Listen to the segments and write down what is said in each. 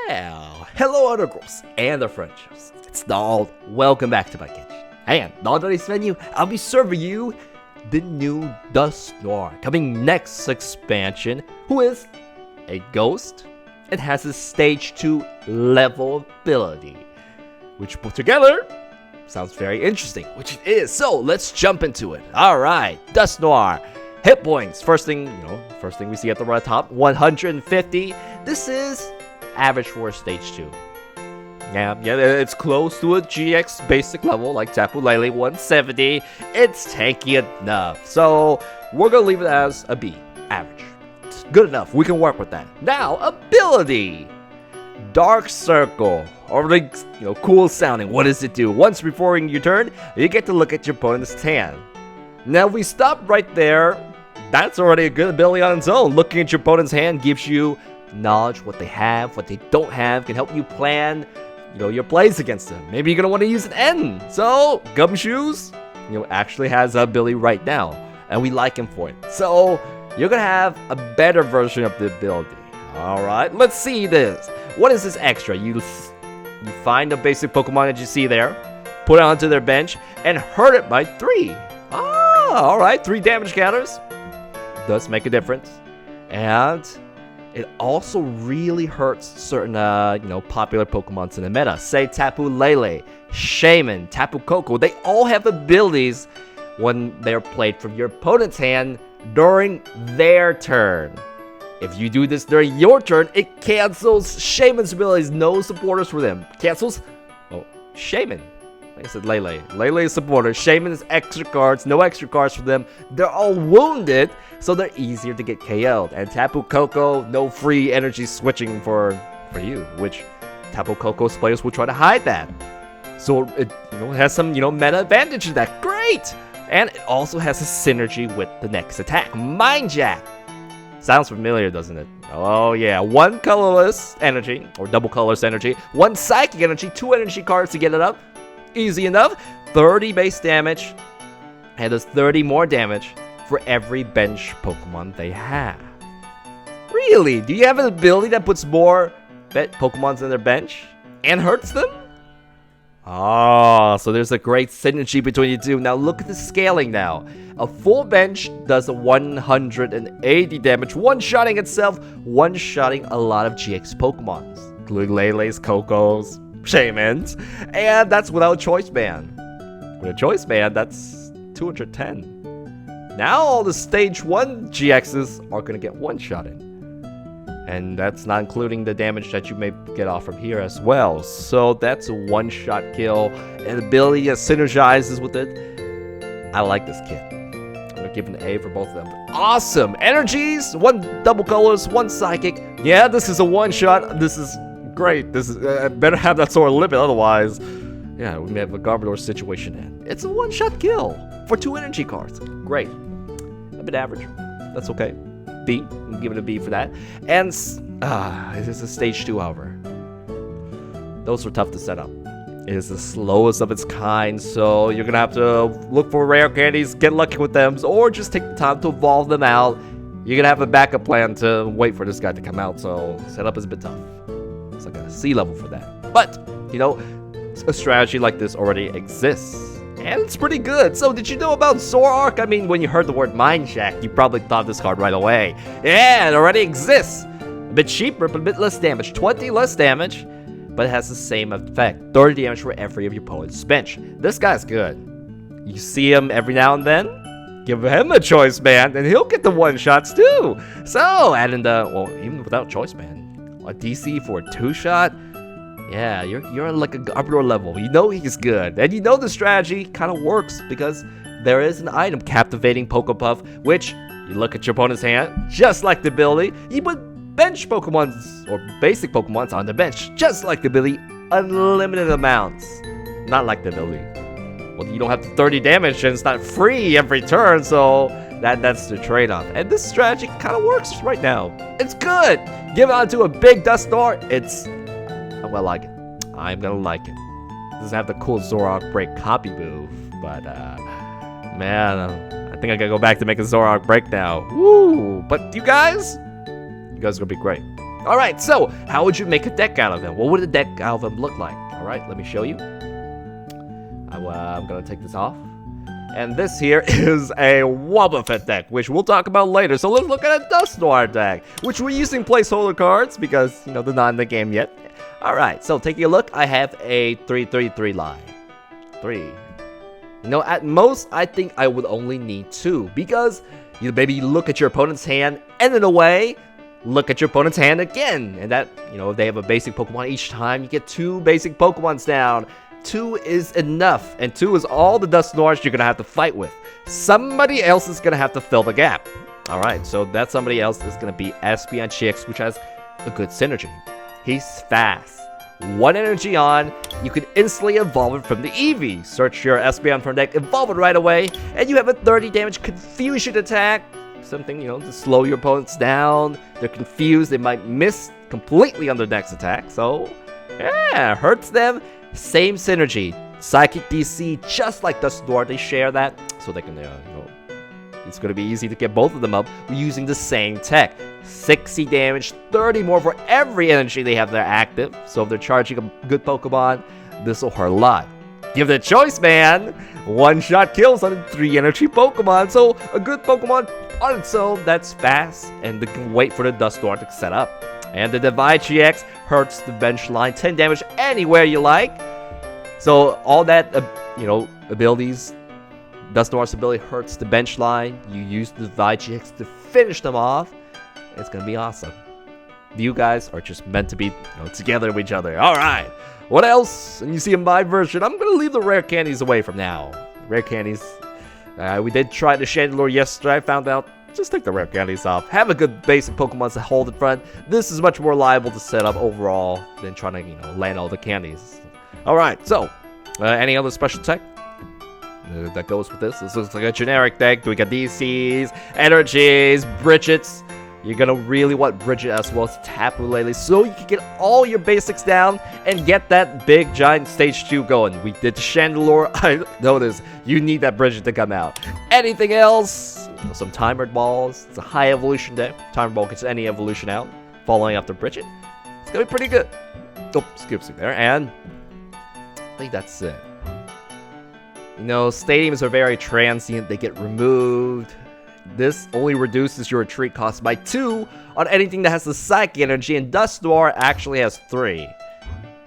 Well, hello other girls and their friendships. It's Donald. Welcome back to my kitchen. And on today's menu, I'll be serving you the new Dusknoir coming next expansion, who is a ghost and has a stage 2 level ability, which put together sounds very interesting, which it is. So let's jump into it. All right, Dusknoir. Hit points. First thing we see at the right top, 150. This is average for stage 2. Yeah, it's close to a GX basic level like Tapu Lele 170. It's tanky enough. So we're gonna leave it as a B, average. It's good enough. We can work with that. Now, ability. Dark Circle. Already, cool sounding. What does it do? Once before your turn, you get to look at your opponent's hand. Now, if we stop right there, that's already a good ability on its own. Looking at your opponent's hand gives you knowledge, what they have, what they don't have, can help you plan, your plays against them. Maybe you're going to want to use an N. So, Gumshoes, actually has the ability right now, and we like him for it. So, you're going to have a better version of the ability. Alright, let's see this. What is this extra? You find a basic Pokemon that you see there, put it onto their bench, and hurt it by 3. Alright, 3 damage counters. Does make a difference. And it also really hurts certain, popular Pokemons in the meta. Say Tapu Lele, Shaman, Tapu Koko. They all have abilities when they're played from your opponent's hand during their turn. If you do this during your turn, it cancels Shaman's abilities. No supporters for them. Cancels, Shaman. Like I said, Lele. Lele is supporter. Shaman is extra cards. No extra cards for them. They're all wounded, so they're easier to get KO'd. And Tapu Koko, no free energy switching for you, which Tapu Koko's players will try to hide that. So it has some meta advantage to that. Great! And it also has a synergy with the next attack, Mind Jack. Sounds familiar, doesn't it? Oh yeah, 1 colorless energy, or double colorless energy, 1 psychic energy, 2 energy cards to get it up. Easy enough. 30 base damage, and does 30 more damage for every bench Pokemon they have. Really? Do you have an ability that puts more Pokemons in their bench and hurts them? So there's a great synergy between the two. Now look at the scaling now. A full bench does a 180 damage, one-shotting itself, one-shotting a lot of GX Pokemons, including Lele's, Koko's, Shamans, and that's without Choice Band. With a Choice Band, that's 210. Now all the Stage 1 GXs are going to get one-shotted. And that's not including the damage that you may get off from here as well. So that's a one-shot kill, an ability that synergizes with it. I like this kit. I'm going to give an A for both of them. Awesome! Energies, 1 double colors, 1 psychic. Yeah, this is a one-shot. This is great. This is better have that sort of limit, otherwise, yeah, we may have a Garbodor situation in. It's a one-shot kill for 2 energy cards. Great. A bit average. That's okay. B. We'll give it a B for that. And it is a stage 2, however. Those were tough to set up. It is the slowest of its kind, so you're gonna have to look for rare candies, get lucky with them, or just take the time to evolve them out. You're gonna have a backup plan to wait for this guy to come out, so setup is a bit tough. It's like a C level for that. But, a strategy like this already exists. And it's pretty good. So did you know about Zoroark? I mean, when you heard the word Mind Jack, you probably thought this card right away. Yeah, it already exists. A bit cheaper, but a bit less damage. 20 less damage, but it has the same effect. 30 damage for every of your opponent's bench. This guy's good. You see him every now and then, give him a Choice Band, and he'll get the one-shots too. So, adding even without Choice Band, a DC for a 2-shot, yeah, you're like a Garbodor level. You know he's good, and the strategy kind of works because there is an item, Captivating Pokepuff, which you look at your opponent's hand, just like the ability. You put bench Pokemons or basic Pokemons on the bench, just like the ability, unlimited amounts, not like the ability. Well, you don't have the 30 damage, and it's not free every turn, so that's the trade-off. And this strategy kind of works right now. It's good. Give it on to a big Dusknoir. I like it. I'm gonna like it. It doesn't have the cool Zoroark break copy move, but man, I think I gotta go back to making Zoroark break now. Woo! But you guys are gonna be great. Alright, so how would you make a deck out of them? What would a deck out of them look like? Alright, let me show you. I'm gonna take this off. And this here is a Wobbuffet deck, which we'll talk about later. So let's look at a Dusknoir deck, which we're using placeholder cards because, you know, they're not in the game yet. Alright, so taking a look, I have a 3/3/3 line. 3. You know, at most, I think I would only need 2 because you maybe look at your opponent's hand and in a way, look at your opponent's hand again. And that, you know, if they have a basic Pokemon each time, you get 2 basic Pokemons down. 2 is enough, and 2 is all the Dusknoirs you're gonna have to fight with. Somebody else is gonna have to fill the gap. Alright, so that somebody else is gonna be Espeon GX, which has a good synergy. He's fast. 1 energy on, you can instantly evolve it from the Eevee. Search your Espeon from deck, evolve it right away, and you have a 30 damage confusion attack. Something, you know, to slow your opponents down. They're confused, they might miss completely on their next attack, so yeah, hurts them. Same synergy, Psychic DC, just like Dusknoir, they share that, so they can, you know, it's going to be easy to get both of them up using the same tech. 60 damage, 30 more for every energy they have there active, so if they're charging a good Pokemon, this will hurt a lot. Give it a choice, man! One-shot kills on a 3 energy Pokemon, so a good Pokemon on its own that's fast, and they can wait for the Dusknoir to set up. And the Divide GX hurts the bench line, 10 damage anywhere you like. So all that, you know, abilities, Dusknoir's ability hurts the bench line. You use the Divide GX to finish them off. It's gonna be awesome. You guys are just meant to be, you know, together with each other. All right. What else? And you see in my version, I'm gonna leave the rare candies away from now. Rare candies. We did try the Chandelure yesterday. I found out. Just take the rare candies off. Have a good basic Pokemon to hold in front. This is much more liable to set up overall than trying to, you know, land all the candies. Alright, so, any other special tech that goes with this? This looks like a generic deck. Do we got DCs, energies, Bridgets? You're gonna really want Bridget as well as Tapu Lele so you can get all your basics down and get that big giant stage 2 going. We did Chandelure. I noticed you need that Bridget to come out. Anything else? Some Timer Balls. It's a high evolution deck. Timer Ball gets any evolution out. Following after Bridget. It's gonna be pretty good. Oh, skips there. And I think that's it. You know, stadiums are very transient. They get removed. This only reduces your retreat cost by 2 on anything that has the Psychic energy, and Dusknoir actually has 3.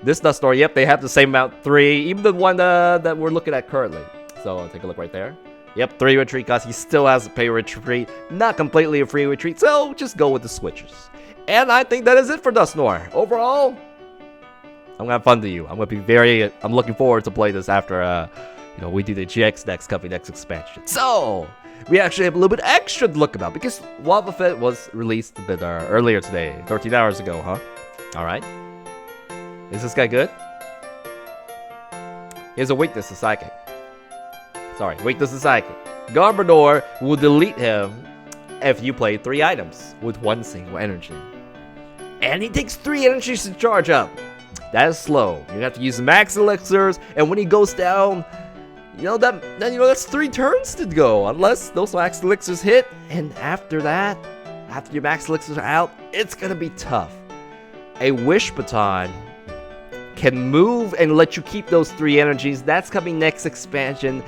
This Dusknoir, yep, they have the same amount, 3, even the one that we're looking at currently. So take a look right there. Yep, 3 retreat costs. He still has to pay retreat, not completely a free retreat, so just go with the switches. And I think that is it for Dusknoir. Overall, I'm gonna have fun to you. I'm looking forward to play this after, you know, we do the GX decks coming next expansion. So we actually have a little bit extra to look about because Wobbuffet was released a bit earlier today, 13 hours ago, huh? Alright. Is this guy good? He has a weakness to Psychic. Sorry, weakness to Psychic. Garbodor will delete him if you play 3 items with 1 single energy. And he takes 3 energies to charge up. That is slow. You have to use max elixirs, and when he goes down, you know that's 3 turns to go, unless those max elixirs hit. And after that, after your max elixirs are out, it's gonna be tough. A Wish Baton can move and let you keep those 3 energies. That's coming next expansion.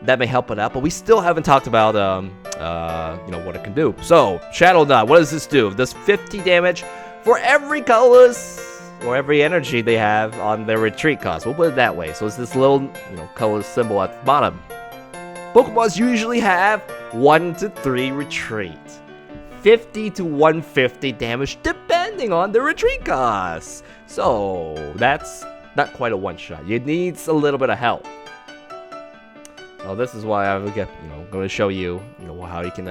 That may help it out, but we still haven't talked about you know, what it can do. So Shadow Knot, what does this do? It does 50 damage for every colorless or every energy they have on their retreat cost. We'll put it that way. So it's this little, you know, color symbol at the bottom. Pokemons usually have 1 to 3 retreat. 50 to 150 damage depending on the retreat cost. So that's not quite a one-shot. It needs a little bit of help. Well, this is why I will get, you know, going to show you, how you can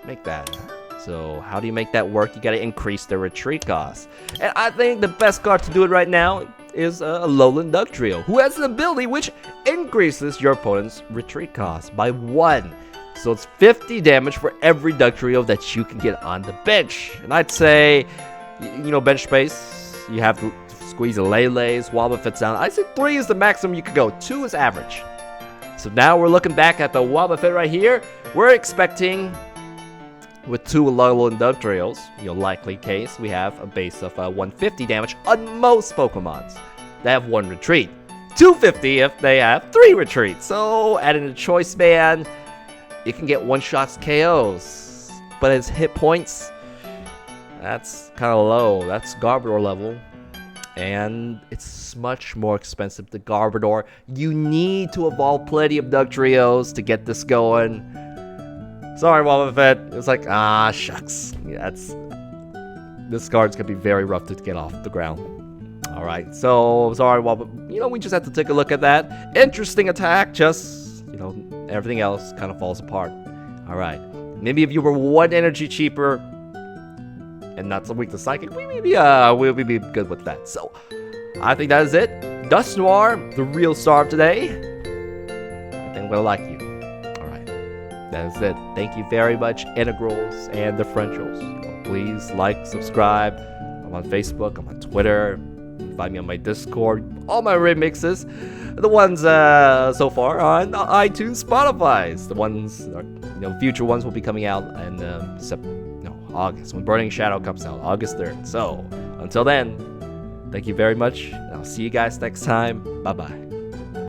make that. So how do you make that work? You got to increase the retreat cost. And I think the best card to do it right now is a Lowland Dugtrio, who has an ability which increases your opponent's retreat cost by 1. So it's 50 damage for every Dugtrio that you can get on the bench. And I'd say, you know, bench space, you have to squeeze the Lele's, Wobbuffet's down. I'd say 3 is the maximum you could go. 2 is average. So now we're looking back at the Wobbuffet right here. We're expecting with 2 level Inductrials, likely case, we have a base of 150 damage on most Pokemons. They have 1 retreat. 250 if they have 3 retreats. So, adding the Choice Band, you can get one-shots KOs. But his hit points, that's kind of low. That's Garbodor level. And it's much more expensive to Garbodor. You need to evolve plenty of Dugtrios to get this going. Sorry, Wobbuffet. It's like, shucks. Yeah, this card's gonna be very rough to get off the ground. Alright, so, sorry, Wobbuffet. We just have to take a look at that. Interesting attack, just, everything else kind of falls apart. Alright, maybe if you were 1 energy cheaper, and not so weak to Psychic, we'll be good with that. So, I think that is it. Dusknoir, the real star of today. I think I'm gonna like you. Alright, that is it. Thank you very much, Integrals and differentials. Please like, subscribe. I'm on Facebook, I'm on Twitter. Find me on my Discord. All my remixes, the ones so far on iTunes, Spotify. The ones, future ones will be coming out in August, when Burning Shadow comes out, August 3rd. So, until then, thank you very much, and I'll see you guys next time. Bye-bye.